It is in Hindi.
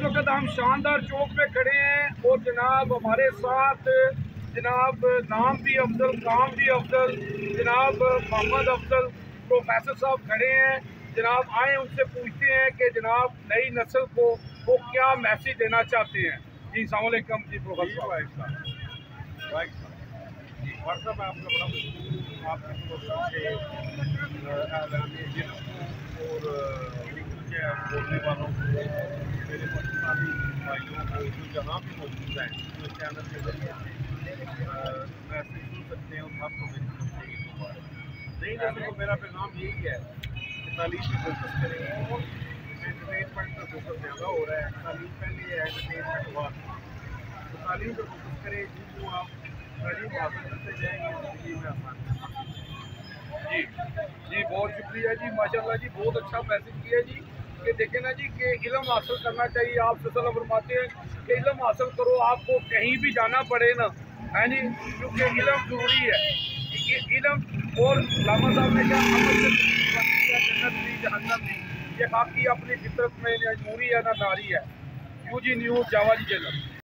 वक्त हम शानदार चौक में खड़े हैं और जनाब हमारे साथ जनाब नाम भी अफजल, काम भी अफजल, जनाब मोहम्मद अफजल प्रोफेसर साहब खड़े हैं। जनाब आए उनसे पूछते हैं कि जनाब नई नस्ल को वो क्या मैसेज देना चाहते हैं। जी अस्सलाम वालेकुम जी प्रोफेसर साहब। जी व्हाट्सअप आपका बड़ा आपके और बोलने वालों को मेरे पाकिस्तानी भाइयों को जो जहाँ भी मौजूद हैं जो चैनल के जरिए मैसेज सुन सकते हैं और आपको मेरी तरफ से ये मुबारक। नहीं जैसे मेरा पैगाम यही है कि तालीम पे फोकस करें। एंटरटेनमेंट पर फोकस ज़्यादा हो रहा है, तालीम पहले है एंटरटेनमेंट हुआ, तो तालीम पे फोकस करें। जिनको आप तालीम हासिल करते जाएंगे ज़िंदगी में आसानी। जी जी बहुत शुक्रिया जी, माशाल्लाह जी, बहुत अच्छा मैसेज किया जी कि देखें ना जी कि इल्म हासिल करना चाहिए। आप सल्लल्लाहु अलैहि वसल्लम फरमाते हैं कि इल्म हासिल करो, आपको कहीं भी जाना पड़े ना, है जी, क्योंकि इल्म ज़रूरी है। ये इल्म और लामा साहब ने क्या अमल से जन्नत दी जहन्नम दी, ये बाकी अपनी फितरत में मजबूरी है ना नारी है। यूजी न्यूज़ जावा जी जन्नत।